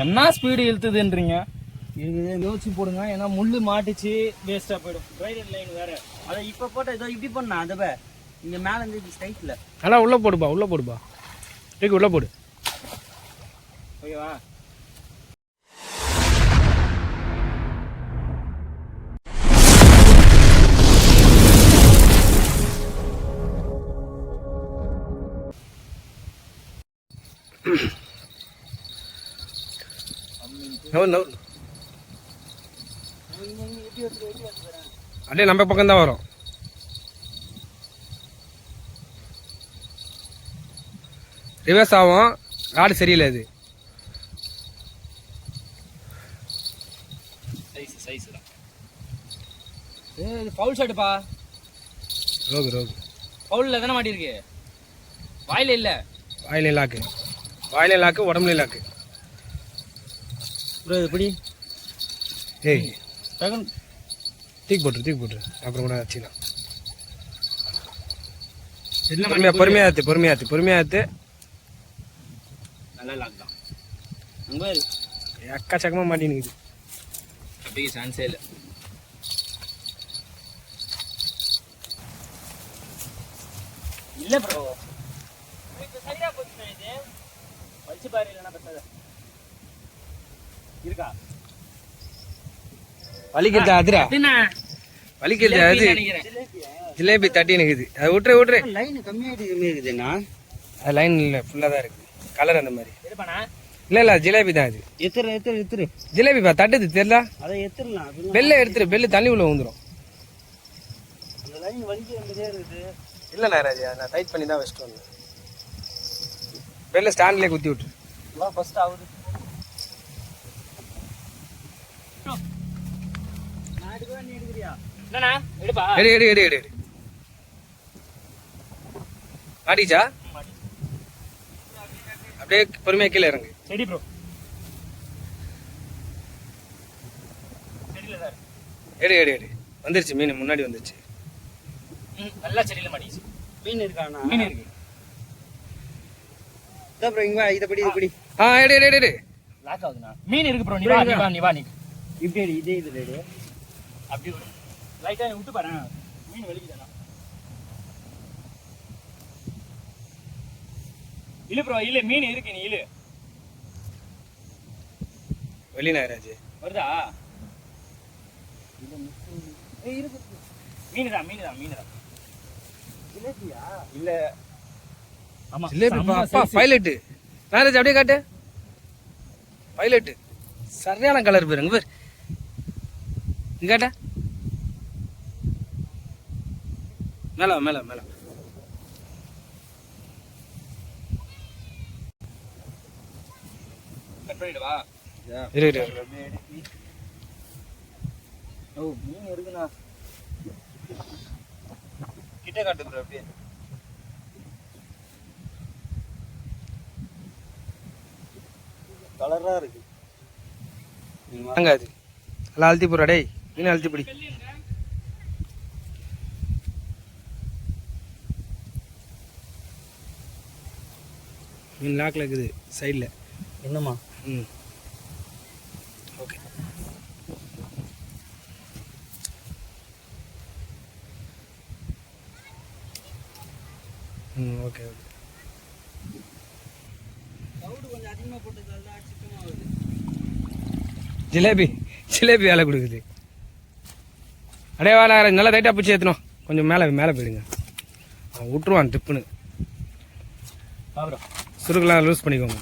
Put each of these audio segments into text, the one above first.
என்ன ஸ்பீடு இழுத்துதுன்றீங்க? யோசிச்சு போடுங்க, ஏன்னா முள்ளு மாட்டிச்சு வேஸ்டா போயிடும். ட்ரைவர் லைன் வேற. அதை இப்போ போட்ட ஏதோ இப்படி பண்ணா அதை இங்கே மேலே இருந்து ஸ்ட்ரைட்டில் நல்லா உள்ளே போடுப்பா, உள்ளே போடுப்பா, தூக்கி உள்ளே போடு. ஓகேவா? அப்படியே நம்ம பக்கம் தான் வரும். ரிவர்ஸ் ஆகும், ராடு சரியில்லை. அது சைஸ் தான். இது ஃபவுல் ஷாட்டுப்பா. ரோகு ரோகு ஃபவுலில் தானே மாட்டிருக்கு, வாயில இல்லை. வாயிலே லாக்கு, வாயிலே லாக்கு, உடம்புல லாக்கு. எப்படி ஏய் தூக்கி போட்டுரு அப்புறம் கூட வச்சுக்கலாம். பொறுமையாத்து நல்லா லாக் தான். எக்கச்சக்கமா மாட்டினுக்குது. அப்படியே சான்ஸே இல்லை. இல்லை ப்ரோ, சரியா போச்சு. இது வச்சு பாரு, இல்லைன்னா பத்தாத இருக்கா. வலிக்கிறது அதுரா, வலிக்கிறது அது. ஜிலேபி தட்டி நிக்குது, அது விட்டுரு. லைன் கம்மியாகிட்டு இருக்குதுண்ணா. அது லைன் இல்லை, ஃபுல்லாக தான் இருக்குது. கலர் அந்த மாதிரி இல்லை, ஜிலேபி தான் அது. எத்துரு ஜிலேபிப்பா, தட்டுது தெரியல. அதை எத்துடலாம். பெல்ல எடுத்துரு, பெல்லு தண்ணி உள்ள வந்துடும். அந்த லைன் வலிக்க வேண்டியதே இருக்குது. இல்லைண்ணா ராஜா, நான் டைட் பண்ணி தான் வச்சுட்டு வந்தேன். பெல்ல ஸ்டாண்ட்லேயே குத்தி விட்டுரு. ஃபர்ஸ்ட் ஆகுது. எடு. மாட்டிச்சா? அப்படியே பொறுமையா கீழே இறங்கு. சரி ப்ரோ, எடு. வந்துருச்சு மீன், முன்னாடி வந்துருச்சு. நல்லா செடியில மாட்டிச்சு. மீன் இருக்காண்ணா? மீன் இருக்கு. அப்புறம் இங்க இதை எடு. லாக் ஆகுதுண்ணா. மீன் இருக்கு ப்ரோ. நீ வா. இப்படி இதே இது ரெடி. அப்படி லைட்டா விட்டு பாரு, மீன் வெளிக்குதானா. இல்ல ப்ரோ, இல்ல மீன் இருக்கு. நீ இல்ல வெளிநாராஜ் வருதா? இருக்கு. மீன் தான். ஜிலேபியா? இல்ல, ஆமா ஜிலேபி. பைலட் நாராஜ் அப்படியே காட்டு. பைலட் சரியான கலர் பாருங்க பேர். இங்க காட்ட மேல கட் பண்ணிடுவா. இரு. ஓ, மீன் இருக்குண்ணா. கிட்ட காட்டு ப்ரோ. அப்படியே கலரா இருக்கு. அங்க அது எல்லாம் அழுத்தி போடுறா. டேய் மீன் அழுத்தி பிடி. மீன் லாக்ல இருக்குது சைடில். என்னம்மா? ஓகே. ஓகே. கொஞ்சம் அதிகமாக போட்டதால தான் சிக்கன் ஆகுது. ஜிலேபி வேலை கொடுக்குது. அடே வேலை நல்லா டைட்டாக பிடிச்சி ஏற்றணும். கொஞ்சம் மேலே போயிடுங்க. அவன் விட்டுருவான் ட்ரிப்புன்னு. சுருக்கெல்லாம் லூஸ் பண்ணிக்கோங்க.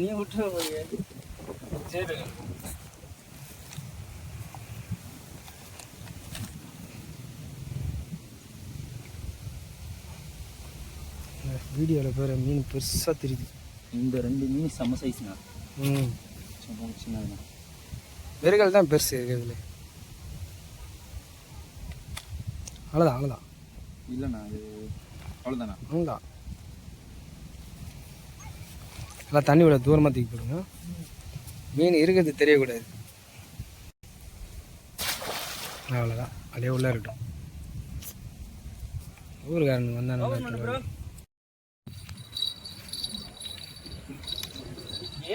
நீ விட்டுற. சரி, வீடியோவில் பேர் மீன் பெருசாக தெரியுது. இந்த 2 மீன் செம்ம சைஸ்ண்ணா. சின்னதுண்ணா. வெறுகள் தான் பெருசு இருக்கிறதுல. அவ்வளோதான். இல்லைண்ணா, அது அவ்வளோதாண்ணா. அவ்வளோதான். எல்லாம் தண்ணி விட தூரமாக தூக்கி போடுங்க. மீன் இருக்கிறது தெரியக்கூடாது. அவ்வளோதான், அப்படியே உள்ளே இருக்கட்டும். ஊருக்காரனுக்கு வந்தானு ப்ரோ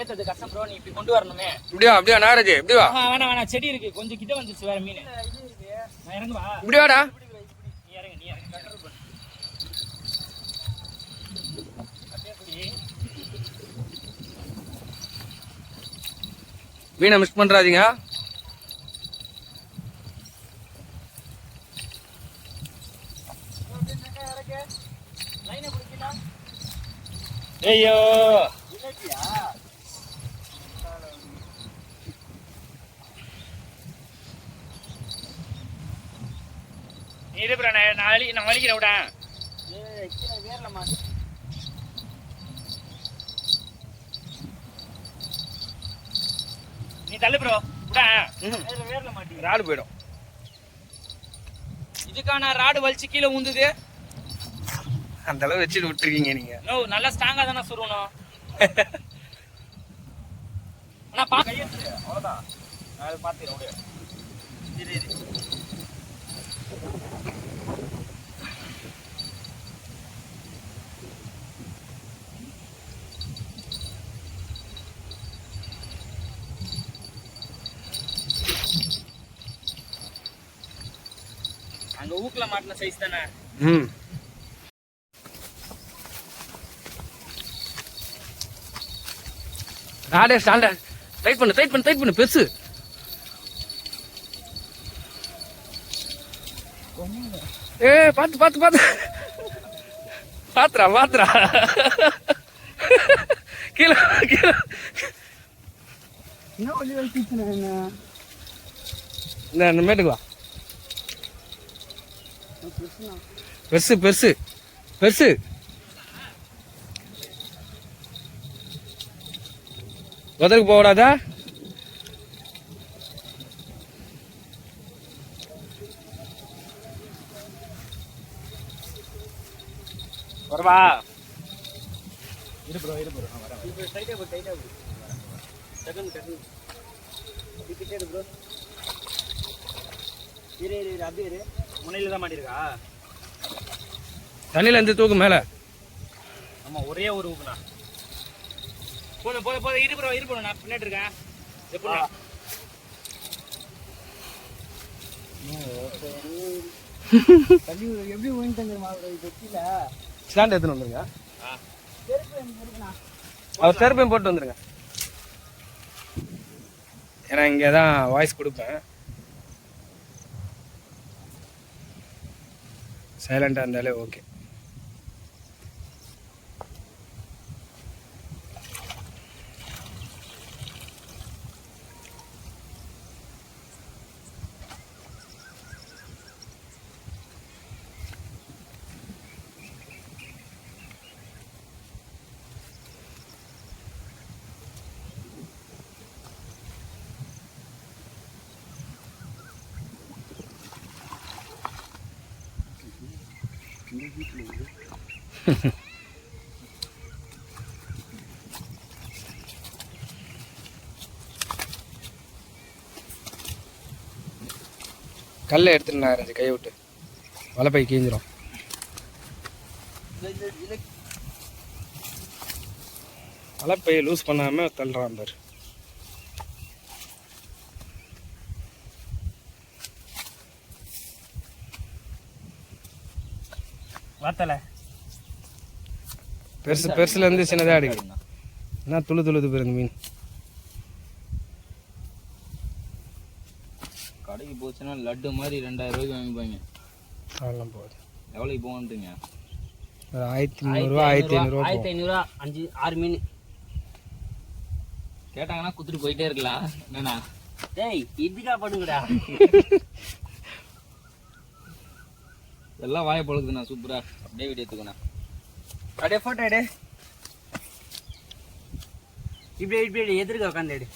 ஏத்தது கஷ்டம் ப்ரோ, நீ இப்படி கொண்டு வரணுமே. அப்படியா நாகராஜ் இப்படி வா. வேணாம் செடி இருக்கு, கொஞ்சம் கிட்ட வந்துச்சு வேற மீன். நான் இறங்கு வா. இப்படி வாடா. நீ இறங்கு கண்ட்ரோல் பண்ணு. அப்படியே புடி. மீனை மிஸ் பண்றாதீங்க. ஐயோ நீ இது நான் வலிக்கிறேன் விட. வேர்ல மாட்டு நீ தள்ளு ப்ரோ விட. வேர்ல மாட்டி ராடு போயிடும். இதுக்கான ராடு வலிச்சு கீழே ஊந்துது. அந்த அளவு வச்சுட்டு விட்டுருக்கீங்க நீங்க. நோ நல்லா ஸ்ட்ராங்கா தானே சுருவணும். ஆனா பா கையெழுத்து அவ்வளவுதான். நான் பாத்துறேன் விடு. இரு அங்க ஊக்குல மாட்டின சைஸ் தானே. ராடே ஸ்டாண்டர்ட். டைட் பண்ணு பெருசு. பாத்து பாத்துரா கீழே என்ன வழி வச்சுனா இந்த மேட்டுக்கு வா. பெருசு உதற்கு போடாதா. வரவா. இரு ப்ரோ நான் வரேன். இப்போ டைட்டா போ டக்கு டிக்கெட் எடு ப்ரோ. இரு அப்படியே இரு. முனையில தான் மாட்டிருக்கா. தண்ணியில இருந்து தூக்கு மேல. ஆமா ஒரே ஒரு ஊக்குனா போதும். இரு ப்ரோ நான் பின்னாடி இருக்கேன். எப்படி எப்படி ஓடிட்டாங்க வெட்டில ஸ்டாண்ட் எடுத்துன்னு வந்துருங்க. அவர் செருப்பையும் போட்டு வந்துருங்க. ஏன்னா இங்கே தான் வாய்ஸ் கொடுப்பேன். சைலண்டாக இருந்தாலே ஓகே. கல்லை எடுத்துட்டு கையை விட்டு வலைப்பை கீஞ்சிரும். வலைப்பையை லூஸ் பண்ணாம தள்ளுறான் பாரு. வாத்தல பெருசுல இருந்து சின்னதா அடிக்கு. என்ன துளுது பேருந்து மீன். கடைக்கு போச்சுன்னா லட்டு மாதிரி 2000 ரூபாய்க்கு வாங்கிப்பாங்க. அதெல்லாம் போகுது. எவ்வளோக்கு போகன்றீங்க? ஒரு 1300 ரூபா 1500 1500 5-6 மீன் கேட்டாங்கன்னா குத்துட்டு போயிட்டே இருக்கலாம். என்னண்ணா டேய் இதுக்கா பண்ணுங்கடா. எல்லாம் வாயை பழகுதுண்ணா. சூப்பரா அப்படியே வீடியோ எடுத்துக்கண்ணா. அப்படியே போட்டோ எடு. இப்படி எதிர்க்க உட்காந்து எடு.